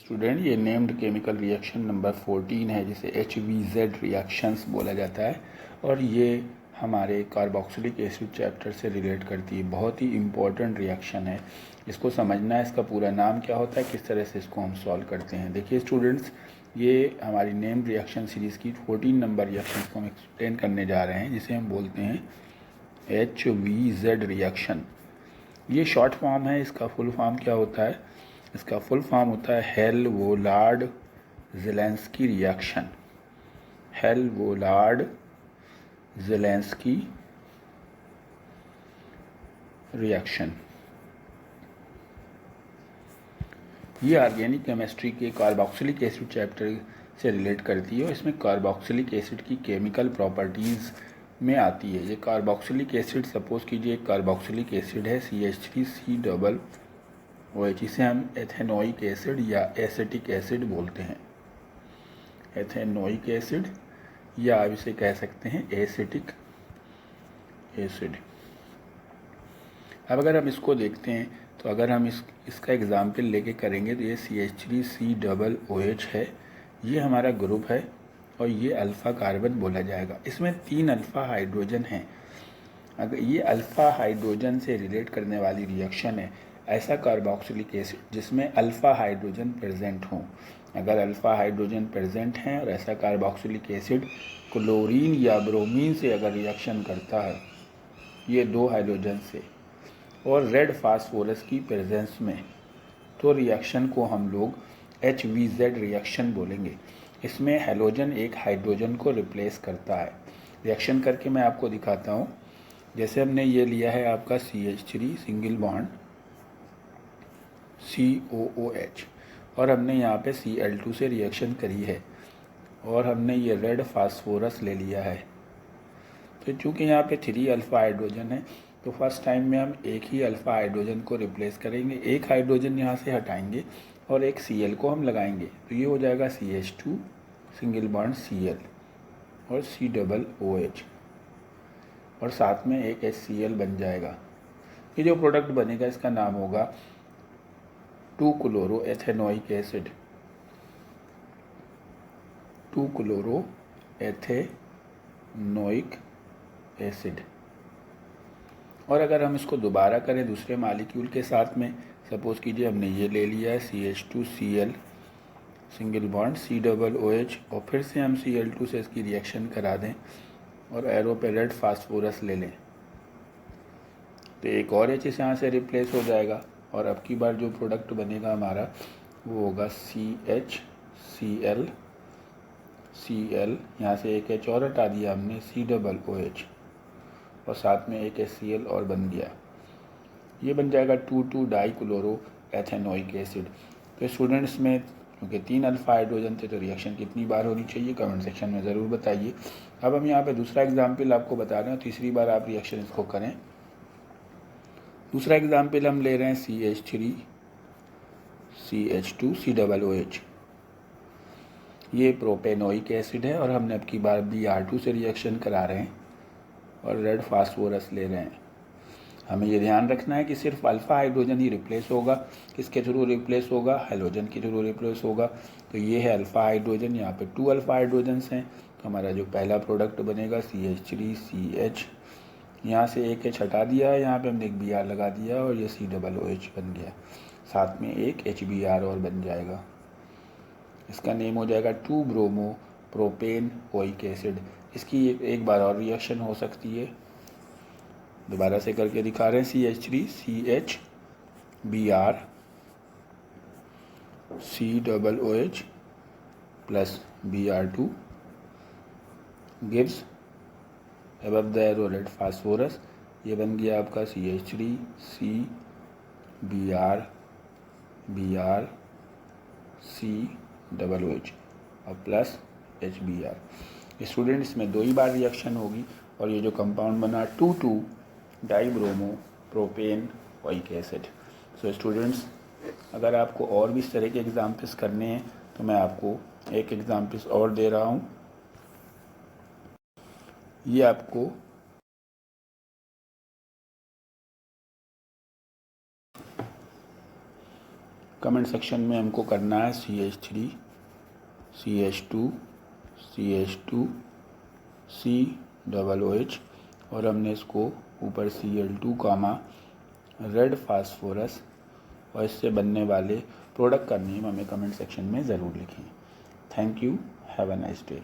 Student, ये named chemical reaction number 14 है जिसे HVZ रिएक्शंस बोला जाता है और ये हमारे कार्बोक्सिलिक एसिड चैप्टर से रिलेट करती है। बहुत ही इम्पोर्टेंट रिएक्शन है, इसको समझना है। इसका पूरा नाम क्या होता है, किस तरह से इसको हम सॉल्व करते हैं। देखिए स्टूडेंट्स, ये हमारी नेम्ड रिएक्शन सीरीज़ की 14 नंबर रिएक्शन को हम एक्सप्लेन करने जा रहे हैं, जिसे हम बोलते हैं HVZ रिएक्शन। ये शॉर्ट फॉर्म है। इसका फुल फॉर्म क्या होता है? इसका फुल फॉर्म होता है Hell Volhard Zelinsky reaction. Hell Volhard Zelinsky reaction. ये ऑर्गेनिक केमिस्ट्री के कार्बोक्सिलिक एसिड चैप्टर से रिलेट करती है और इसमें कार्बोक्सिलिक एसिड की केमिकल प्रॉपर्टीज़ में आती है। ये कार्बोक्सिलिक एसिड, सपोज कीजिए एक कार्बोक्सिलिक एसिड है CH3COOH, इसे हम एथेनोइक एसिड या एसिटिक एसिड बोलते हैं। एथेनोइक एसिड या आप इसे कह सकते हैं एसिटिक एसिड। अब अगर हम इसको देखते हैं तो अगर हम इसका एग्जाम्पल लेके करेंगे तो ये CH3COOH है, ये हमारा ग्रुप है और ये अल्फ़ा कार्बन बोला जाएगा। इसमें 3 अल्फ़ा हाइड्रोजन हैं। अगर ये अल्फ़ा हाइड्रोजन से रिलेट करने वाली रिएक्शन है, ऐसा कार्बोक्सिलिक एसिड जिसमें अल्फ़ा हाइड्रोजन प्रेजेंट हों। अगर अल्फ़ा हाइड्रोजन प्रेजेंट हैं और ऐसा कार्बोक्सिलिक एसिड क्लोरीन या ब्रोमीन से अगर रिएक्शन करता है, ये 2 हाइड्रोजन से, और रेड फास्फोरस की प्रेजेंस में, तो रिएक्शन को हम लोग HVZ रिएक्शन बोलेंगे। इसमें हैलोजन एक हाइड्रोजन को रिप्लेस करता है। रिएक्शन करके मैं आपको दिखाता हूँ। जैसे हमने ये लिया है आपका CH3 सिंगल बॉन्ड COOH और हमने यहाँ पे Cl2 से रिएक्शन करी है और हमने ये रेड फास्फोरस ले लिया है। तो चूँकि यहाँ पे 3 अल्फ़ा हाइड्रोजन है तो फर्स्ट टाइम में हम एक ही अल्फ़ा हाइड्रोजन को रिप्लेस करेंगे, एक हाइड्रोजन यहाँ से हटाएंगे और एक Cl को हम लगाएंगे, तो ये हो जाएगा CH2 सिंगल बॉन्ड Cl और COOH और साथ में एक HCl बन जाएगा। ये जो प्रोडक्ट बनेगा इसका नाम होगा 2-क्लोरोएथेनोइक एसिड। 2-क्लोरोएथेनोइक एसिड। और अगर हम इसको दोबारा करें दूसरे मालिक्यूल के साथ में, सपोज कीजिए हमने ये ले लिया है CH2Cl सिंगल बॉन्ड COOH और फिर से हम Cl2 से इसकी रिएक्शन करा दें और एरो पे रेड फास्फोरस ले लें, तो एक और H यहाँ से रिप्लेस हो जाएगा और अब की बार जो प्रोडक्ट बनेगा हमारा वो होगा CHCl। यहाँ से एक H और हटा दिया हमने, COOH और साथ में एक HCl और बन गया। ये बन जाएगा 2,2-डाइक्लोरोएथेनोइक एसिड। तो स्टूडेंट्स में क्योंकि 3 अल्फ़ा हाइड्रोजन थे तो रिएक्शन कितनी बार होनी चाहिए कमेंट सेक्शन में ज़रूर बताइए। अब हम यहाँ पे दूसरा एग्जाम्पल आपको बता रहे हैं, तीसरी बार आप रिएक्शन इसको करें। दूसरा एग्जाम्पल हम ले रहे हैं CH3CH2COOH। ये प्रोपेनोइक एसिड है और हमने अब की बार Br2 से रिएक्शन करा रहे हैं और रेड फास्फोरस ले रहे हैं। हमें ये ध्यान रखना है कि सिर्फ अल्फ़ा हाइड्रोजन ही रिप्लेस होगा। किसके थ्रू रिप्लेस होगा? हैलोजन के थ्रू रिप्लेस होगा। तो ये है अल्फ़ा हाइड्रोजन, यहाँ पे 2 अल्फ़ा हाइड्रोजन्स हैं, तो हमारा जो पहला प्रोडक्ट बनेगा CH3CH, यहाँ से एक H हटा दिया है, यहाँ पे हमने एक Br लगा दिया और ये COOH बन गया, साथ में एक HBr और बन जाएगा। इसका नेम हो जाएगा 2-ब्रोमो-प्रोपेनोइक एसिड। इसकी एक बार और रिएक्शन हो सकती है, दोबारा से करके दिखा रहे हैं। CH3CH Br COOH plus Br2 gives above the arrow red phosphorus. ये बन गया आपका CH3C Br COOH और प्लस HBr। स्टूडेंट, इसमें 2 ही बार रिएक्शन होगी और ये जो कंपाउंड बना 2,2-डाइब्रोमो-प्रोपेनोइक एसिड। सो स्टूडेंट्स, अगर आपको और भी इस तरह के एग्जाम्पल्स करने हैं तो मैं आपको एक एग्जाम्पल्स और दे रहा हूँ। ये आपको कमेंट सेक्शन में हमको करना है CH3 CH2 CH2 COOH और हमने इसको ऊपर Cl2 कामा रेड फास्फोरस और इससे बनने वाले प्रोडक्ट का नेम हमें कमेंट सेक्शन में ज़रूर लिखें। Thank you, have a nice day.